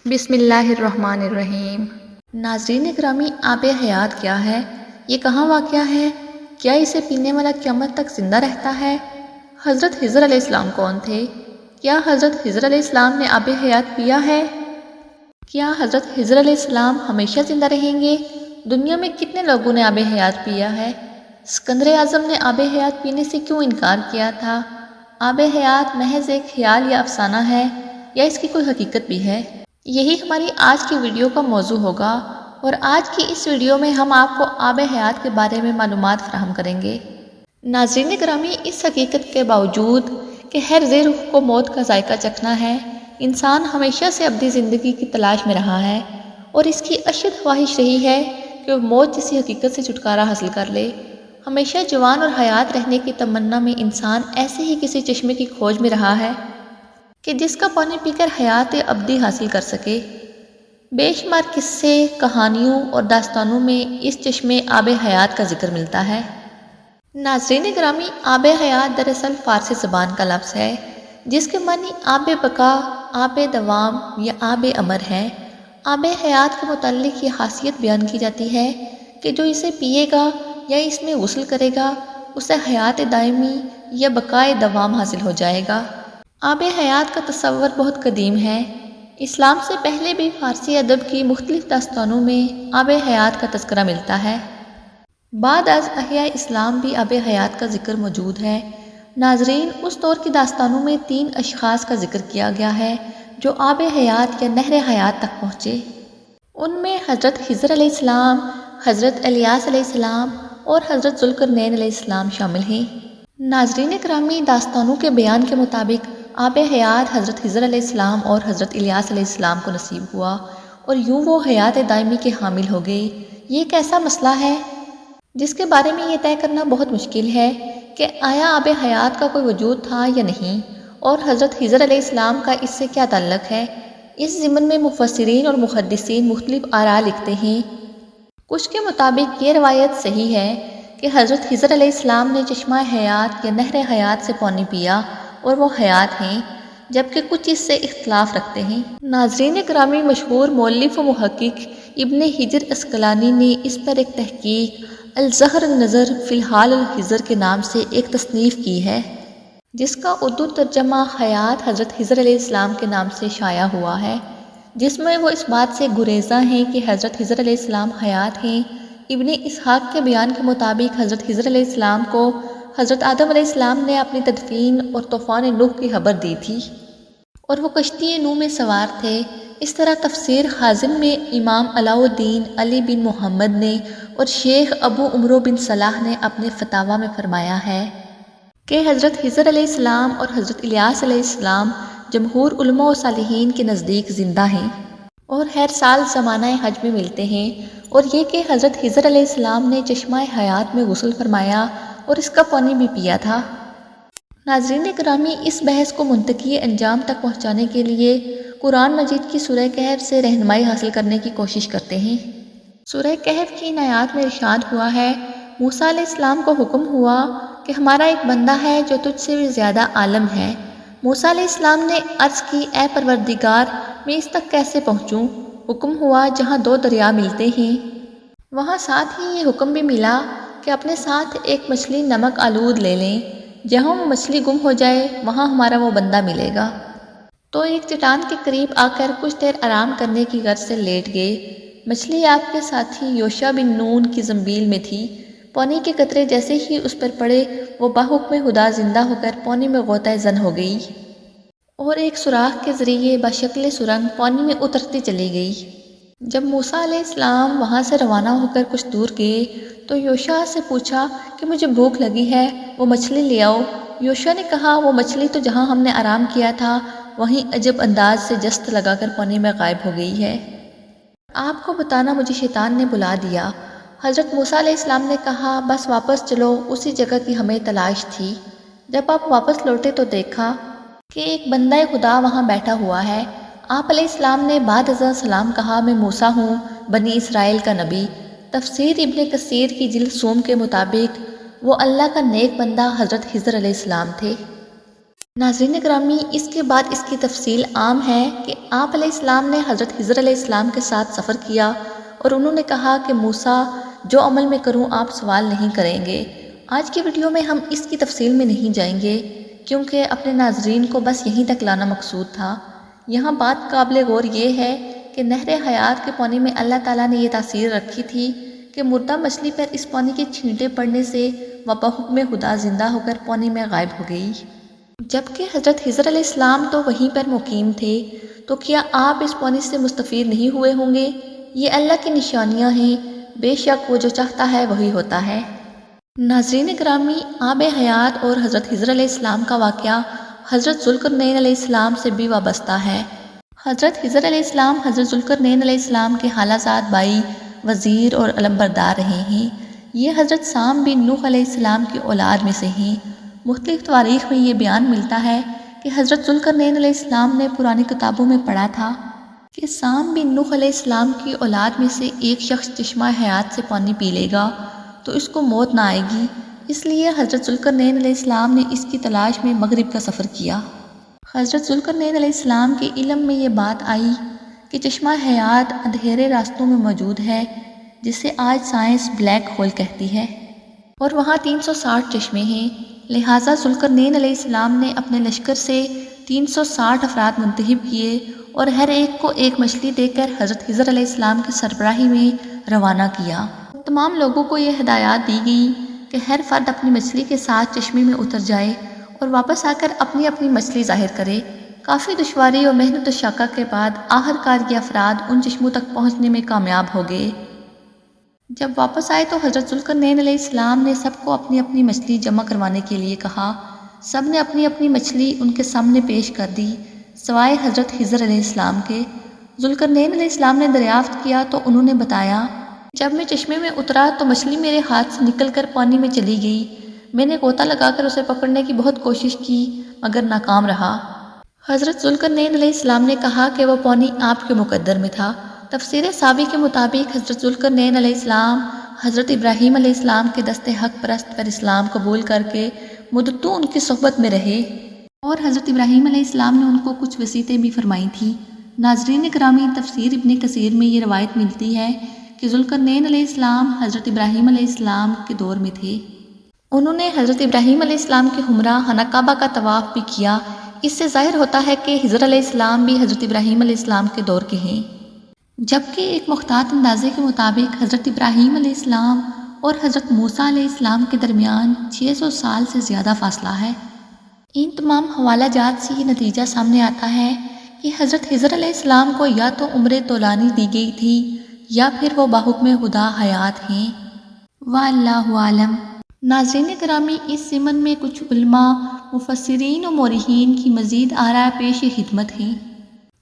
بسم اللہ الرحمن الرحیم۔ ناظرین گرامی، آب حیات کیا ہے؟ یہ کہاں واقع ہے؟ کیا اسے پینے والا قیامت تک زندہ رہتا ہے؟ حضرت خضر علیہ السلام کون تھے؟ کیا حضرت خضر علیہ السلام نے آب حیات پیا ہے؟ کیا حضرت خضر علیہ السلام ہمیشہ زندہ رہیں گے؟ دنیا میں کتنے لوگوں نے آب حیات پیا ہے؟ اسکندر اعظم نے آب حیات پینے سے کیوں انکار کیا تھا؟ آب حیات محض ایک خیال یا افسانہ ہے یا اس کی کوئی حقیقت بھی ہے؟ یہی ہماری آج کی ویڈیو کا موضوع ہوگا، اور آج کی اس ویڈیو میں ہم آپ کو آب حیات کے بارے میں معلومات فراہم کریں گے۔ ناظرین گرامی، اس حقیقت کے باوجود کہ ہر ذی روح کو موت کا ذائقہ چکھنا ہے، انسان ہمیشہ سے ابدی زندگی کی تلاش میں رہا ہے، اور اس کی اشد خواہش رہی ہے کہ وہ موت جیسی حقیقت سے چھٹکارا حاصل کر لے۔ ہمیشہ جوان اور حیات رہنے کی تمنا میں انسان ایسے ہی کسی چشمے کی کھوج میں رہا ہے کہ جس کا پانی پی کر حیات ابدی حاصل کر سکے۔ بے شمار قصے، کہانیوں اور داستانوں میں اس چشمے آب حیات کا ذکر ملتا ہے۔ ناظرین گرامی، آب حیات دراصل فارسی زبان کا لفظ ہے جس کے معنی آب بقا، آب دوام یا آب امر ہے۔ آب حیات کے متعلق یہ خاصیت بیان کی جاتی ہے کہ جو اسے پیے گا یا اس میں غسل کرے گا اسے حیات دائمی یا بقائے دوام حاصل ہو جائے گا۔ آب حیات کا تصور بہت قدیم ہے۔ اسلام سے پہلے بھی فارسی ادب کی مختلف داستانوں میں آب حیات کا تذکرہ ملتا ہے۔ بعد از احیاء اسلام بھی آب حیات کا ذکر موجود ہے۔ ناظرین، اس دور کی داستانوں میں 3 اشخاص کا ذکر کیا گیا ہے جو آب حیات یا نہر حیات تک پہنچے۔ ان میں حضرت خضر علیہ السلام، حضرت الیاس علیہ السلام اور حضرت ذوالقرنین علیہ السلام شامل ہیں۔ ناظرین اکرامی، داستانوں کے بیان کے مطابق آب حیات حضرت خضر علیہ السلام اور حضرت الیاس علیہ السلام کو نصیب ہوا، اور یوں وہ حیات دائمی کے حامل ہو گئے۔ یہ ایک ایسا مسئلہ ہے جس کے بارے میں یہ طے کرنا بہت مشکل ہے کہ آیا آب حیات کا کوئی وجود تھا یا نہیں، اور حضرت خضر علیہ السلام کا اس سے کیا تعلق ہے۔ اس ضمن میں مفسرین اور محدثین مختلف آراء لکھتے ہیں۔ کچھ کے مطابق یہ روایت صحیح ہے کہ حضرت خضر علیہ السلام نے چشمہ حیات یا نہر حیات سے پانی پیا اور وہ حیات ہیں، جبکہ کچھ اس سے اختلاف رکھتے ہیں۔ ناظرین گرامی، مشہور مؤلف و محقق ابن حجر عسقلانی نے اس پر ایک تحقیق الزہر النظر فی الحال الخضر کے نام سے ایک تصنیف کی ہے، جس کا اردو ترجمہ حیات حضرت خضر علیہ السلام کے نام سے شائع ہوا ہے، جس میں وہ اس بات سے گریزاں ہیں کہ حضرت خضر علیہ السلام حیات ہیں۔ ابن اسحاق کے بیان کے مطابق حضرت خضر علیہ السلام کو حضرت آدم علیہ السلام نے اپنی تدفین اور طوفان نوح کی خبر دی تھی، اور وہ کشتی نوح میں سوار تھے۔ اس طرح تفسیر خازن میں امام علاء الدین علی بن محمد نے اور شیخ ابو عمرو بن صلاح نے اپنے فتاویٰ میں فرمایا ہے کہ حضرت خضر علیہ السلام اور حضرت الیاس علیہ السلام جمہور علماء و صالحین کے نزدیک زندہ ہیں اور ہر سال زمانہ حج میں ملتے ہیں، اور یہ کہ حضرت خضر علیہ السلام نے چشمہ حیات میں غسل فرمایا اور اس کا پانی بھی پیا تھا۔ ناظرین گرامی، اس بحث کو منطقی انجام تک پہنچانے کے لیے قرآن مجید کی سورہ کہف سے رہنمائی حاصل کرنے کی کوشش کرتے ہیں۔ سورہ کہف کی ان آیات میں ارشاد ہوا ہے، موسیٰ علیہ السلام کو حکم ہوا کہ ہمارا ایک بندہ ہے جو تجھ سے بھی زیادہ عالم ہے۔ موسیٰ علیہ السلام نے عرض کی، اے پروردگار، میں اس تک کیسے پہنچوں؟ حکم ہوا جہاں 2 دریا ملتے ہیں وہاں ساتھ ہی یہ حکم بھی ملا کہ اپنے ساتھ ایک مچھلی نمک آلود لے لیں، جہاں وہ مچھلی گم ہو جائے وہاں ہمارا وہ بندہ ملے گا۔ تو ایک چٹان کے قریب آ کر کچھ دیر آرام کرنے کی غرض سے لیٹ گئے۔ مچھلی آپ کے ساتھی یوشع بن نون کی زنبیل میں تھی۔ پانی کے قطرے جیسے ہی اس پر پڑے وہ بحکم خدا زندہ ہو کر پانی میں غوطہ زن ہو گئی، اور ایک سوراخ کے ذریعے بشکل سرنگ پانی میں اترتی چلی گئی۔ جب موسیٰ علیہ السلام وہاں سے روانہ ہو کر کچھ دور گئے تو یوشع سے پوچھا کہ مجھے بھوک لگی ہے، وہ مچھلی لے آؤ۔ یوشع نے کہا، وہ مچھلی تو جہاں ہم نے آرام کیا تھا وہیں عجب انداز سے جست لگا کر پانی میں غائب ہو گئی ہے۔ آپ کو بتانا مجھے شیطان نے بلا دیا۔ حضرت موسیٰ علیہ السلام نے کہا، بس واپس چلو، اسی جگہ کی ہمیں تلاش تھی۔ جب آپ واپس لوٹے تو دیکھا کہ ایک بندہ خدا وہاں بیٹھا ہوا ہے۔ آپ علیہ السلام نے بعد ازاں سلام کہا، میں موسیٰ ہوں، بنی اسرائیل کا نبی۔ تفسیر ابن کثیر کی جلد سوم کے مطابق وہ اللہ کا نیک بندہ حضرت خضر علیہ السلام تھے۔ ناظرین گرامی، اس کے بعد اس کی تفصیل عام ہے کہ آپ علیہ السلام نے حضرت خضر علیہ السلام کے ساتھ سفر کیا اور انہوں نے کہا کہ موسیٰ، جو عمل میں کروں آپ سوال نہیں کریں گے۔ آج کی ویڈیو میں ہم اس کی تفصیل میں نہیں جائیں گے کیونکہ اپنے ناظرین کو بس یہیں تک لانا مقصود تھا۔ یہاں بات قابل غور یہ ہے کہ نہر حیات کے پانی میں اللہ تعالیٰ نے یہ تاثیر رکھی تھی کہ مردہ مچھلی پر اس پانی کے چھینٹے پڑنے سے وہ بحکم خدا زندہ ہو کر پانی میں غائب ہو گئی۔ جبکہ حضرت خضر علیہ السلام تو وہیں پر مقیم تھے، تو کیا آپ اس پانی سے مستفید نہیں ہوئے ہوں گے؟ یہ اللہ کی نشانیاں ہیں، بے شک وہ جو چاہتا ہے وہی ہوتا ہے۔ ناظرین گرامی، آب حیات اور حضرت خضر علیہ السلام کا واقعہ حضرت ذوالقرنین علیہ السلام سے بھی وابستہ ہے۔ حضرت خضر علیہ السلام حضرت ذوالقرنین علیہ السلام کے خالہ زاد بھائی، وزیر اور علمبردار رہے ہیں۔ یہ حضرت سام بن نوح علیہ السلام کی اولاد میں سے ہیں۔ مختلف تواریخ میں یہ بیان ملتا ہے کہ حضرت ذوالقرنین علیہ السلام نے پرانی کتابوں میں پڑھا تھا کہ سام بن نوح علیہ السلام کی اولاد میں سے ایک شخص چشمہ حیات سے پانی پی لے گا تو اس کو موت نہ آئے گی، اس لیے حضرت ذوالقرنین علیہ السلام نے اس کی تلاش میں مغرب کا سفر کیا۔ حضرت ذوالقرنین علیہ السلام کے علم میں یہ بات آئی کہ چشمہ حیات اندھیرے راستوں میں موجود ہے، جسے آج سائنس بلیک ہول کہتی ہے، اور وہاں 360 چشمے ہیں۔ لہٰذا ذوالقرنین علیہ السلام نے اپنے لشکر سے 360 افراد منتخب کیے اور ہر ایک کو ایک مچھلی دے کر حضرت خضر علیہ السلام کی سربراہی میں روانہ کیا۔ تمام لوگوں کو یہ ہدایات دی گئی کہ ہر فرد اپنی مچھلی کے ساتھ چشمے میں اتر جائے اور واپس آ کر اپنی اپنی مچھلی ظاہر کرے۔ کافی دشواری اور محنت و شقہ کے بعد آخرکار یہ افراد ان چشموں تک پہنچنے میں کامیاب ہو گئے۔ جب واپس آئے تو حضرت ذوالقرنین علیہ السلام نے سب کو اپنی اپنی مچھلی جمع کروانے کے لیے کہا۔ سب نے اپنی اپنی مچھلی ان کے سامنے پیش کر دی سوائے حضرت خضر علیہ السلام کے۔ ذوالقرنین علیہ السلام نے دریافت کیا تو انہوں نے بتایا، جب میں چشمے میں اترا تو مچھلی میرے ہاتھ سے نکل کر پانی میں چلی گئی۔ میں نے غوطہ لگا کر اسے پکڑنے کی بہت کوشش کی مگر ناکام رہا۔ حضرت ذوالقرنین علیہ السلام نے کہا کہ وہ پانی آپ کے مقدر میں تھا۔ تفسیر ساوی کے مطابق حضرت ذوالقرنین علیہ السلام حضرت ابراہیم علیہ السلام کے دست حق پرست پر اسلام قبول کر کے مدتوں ان کی صحبت میں رہے اور حضرت ابراہیم علیہ السلام نے ان کو کچھ وصیتیں بھی فرمائی تھیں۔ ناظرین گرامی، تفسیر ابن کثیر میں یہ روایت ملتی ہے کہ ذوالقرنین علیہ السلام حضرت ابراہیم علیہ السلام کے دور میں تھے۔ انہوں نے حضرت ابراہیم علیہ السلام کے ہمراہ خانہ کعبہ کا طواف بھی کیا۔ اس سے ظاہر ہوتا ہے کہ خضر علیہ السلام بھی حضرت ابراہیم علیہ السلام کے دور کے ہیں، جبکہ ایک محتاط اندازے کے مطابق حضرت ابراہیم علیہ السلام اور حضرت موسیٰ علیہ السلام کے درمیان 600 سال سے زیادہ فاصلہ ہے۔ ان تمام حوالہ جات سے یہ نتیجہ سامنے آتا ہے کہ حضرت خضر علیہ السلام کو یا تو عمر طولانی دی گئی تھی یا پھر وہ بحکم خدا حیات ہیں۔ واللہ عالم۔ ناظرین گرامی، اس ضمن میں کچھ علماء، مفسرین و مورخین کی مزید آراء پیش خدمت ہیں۔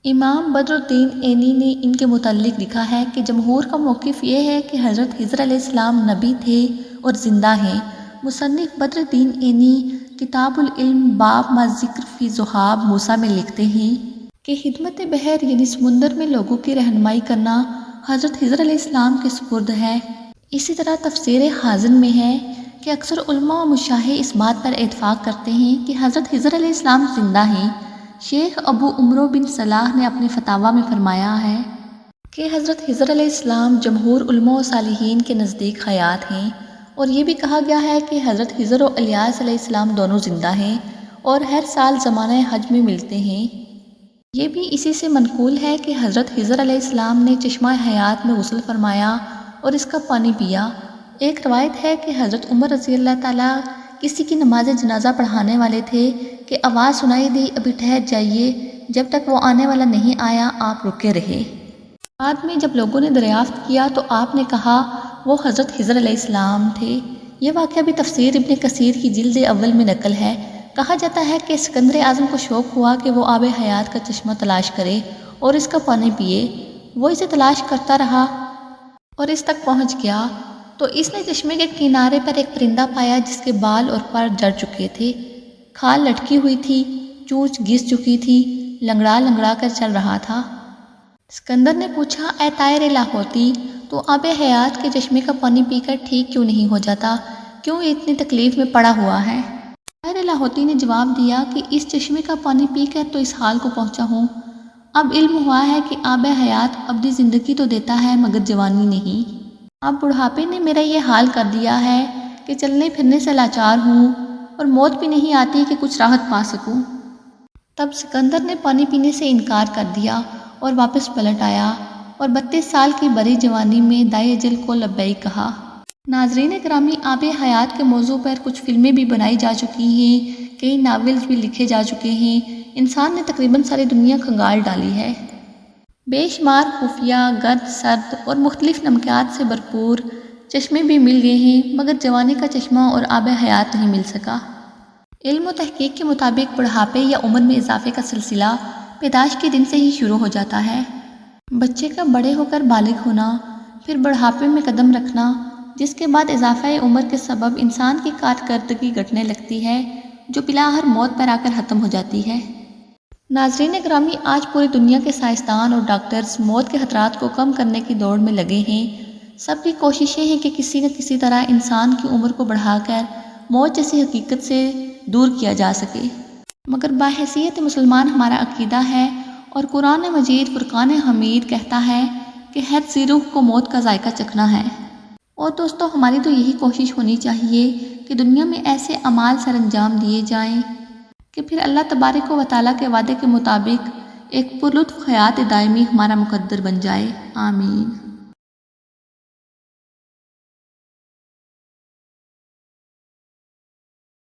امام بدر الدین عینی نے ان کے متعلق لکھا ہے کہ جمہور کا موقف یہ ہے کہ حضرت خضر علیہ السلام نبی تھے اور زندہ ہیں۔ مصنف بدر الدین عینی کتاب العلم باب ما ذکر فی ذہاب موسیٰ میں لکھتے ہیں کہ خدمت بحر یعنی سمندر میں لوگوں کی رہنمائی کرنا حضرت خضر علیہ السلام کے سپرد ہے۔ اسی طرح تفسیر حازن میں ہے کہ اکثر علماء و مشاہد اس بات پر اتفاق کرتے ہیں کہ حضرت خضر علیہ السلام زندہ ہیں۔ شیخ ابو عمرو بن صلاح نے اپنے فتاویٰ میں فرمایا ہے کہ حضرت خضر علیہ السلام جمہور علماء و صالحین کے نزدیک حیات ہیں، اور یہ بھی کہا گیا ہے کہ حضرت خضر و الیاس علیہ السلام دونوں زندہ ہیں اور ہر سال زمانہ حج میں ملتے ہیں۔ یہ بھی اسی سے منقول ہے کہ حضرت خضر علیہ السلام نے چشمہ حیات میں غسل فرمایا اور اس کا پانی پیا۔ ایک روایت ہے کہ حضرت عمر رضی اللہ تعالیٰ کسی کی نماز جنازہ پڑھانے والے تھے کہ آواز سنائی دی، ابھی ٹھہر جائیے، جب تک وہ آنے والا نہیں آیا آپ رکے رہے۔ بعد میں جب لوگوں نے دریافت کیا تو آپ نے کہا وہ حضرت خضر علیہ السلام تھے۔ یہ واقعہ بھی تفسیر ابن کثیر کی جلد اول میں نقل ہے۔ کہا جاتا ہے کہ سکندر اعظم کو شوق ہوا کہ وہ آب حیات کا چشمہ تلاش کرے اور اس کا پانی پیے۔ وہ اسے تلاش کرتا رہا اور اس تک پہنچ گیا تو اس نے چشمے کے کنارے پر ایک پرندہ پایا جس کے بال اور پر جڑ چکے تھے، کھال لٹکی ہوئی تھی، چونچ گھس چکی تھی، لنگڑا لنگڑا کر چل رہا تھا۔ سکندر نے پوچھا، اے طائر لاہوتی، تو آب حیات کے چشمے کا پانی پی کر ٹھیک کیوں نہیں ہو جاتا؟ کیوں اتنی تکلیف میں پڑا ہوا ہے؟ طاہر لاہوتی نے جواب دیا کہ اس چشمے کا پانی پی کر تو اس حال کو پہنچا ہوں۔ اب علم ہوا ہے کہ آب حیات ابدی زندگی تو دیتا ہے مگر جوانی نہیں۔ اب بڑھاپے نے میرا یہ حال کر دیا ہے کہ چلنے پھرنے سے لاچار ہوں اور موت بھی نہیں آتی کہ کچھ راحت پا سکوں۔ تب سکندر نے پانی پینے سے انکار کر دیا اور واپس پلٹ آیا اور 32 سال کی بڑی جوانی میں دائے اجل کو لبیک کہا۔ ناظرین گرامی، آب حیات کے موضوع پر کچھ فلمیں بھی بنائی جا چکی ہیں، کئی ناولز بھی لکھے جا چکے ہیں، انسان نے تقریباً ساری دنیا کھنگال ڈالی ہے۔ بے شمار خفیہ، گرد، سرد اور مختلف نمکیات سے بھرپور چشمے بھی مل گئے ہیں مگر جوانی کا چشمہ اور آب حیات نہیں مل سکا۔ علم و تحقیق کے مطابق بڑھاپے یا عمر میں اضافے کا سلسلہ پیدائش کے دن سے ہی شروع ہو جاتا ہے۔ بچے کا بڑے ہو کر بالغ ہونا، پھر بڑھاپے میں قدم رکھنا، جس کے بعد اضافہ عمر کے سبب انسان کی کارکردگی گھٹنے لگتی ہے جو بالآخر موت پر آ کر ختم ہو جاتی ہے۔ ناظرین گرامی، آج پوری دنیا کے سائنسدان اور ڈاکٹرز موت کے خطرات کو کم کرنے کی دوڑ میں لگے ہیں۔ سب کی کوششیں ہیں کہ کسی نہ کسی طرح انسان کی عمر کو بڑھا کر موت جیسی حقیقت سے دور کیا جا سکے، مگر بحیثیت مسلمان ہمارا عقیدہ ہے اور قرآن مجید فرقان حمید کہتا ہے کہ ہر ذی روح کو موت کا ذائقہ چکھنا ہے۔ اور دوستو، ہماری تو یہی کوشش ہونی چاہیے کہ دنیا میں ایسے اعمال سر انجام دیے جائیں کہ پھر اللہ تبارک و تعالیٰ کے وعدے کے مطابق ایک پرلطف حیات دائمی ہمارا مقدر بن جائے۔ آمین۔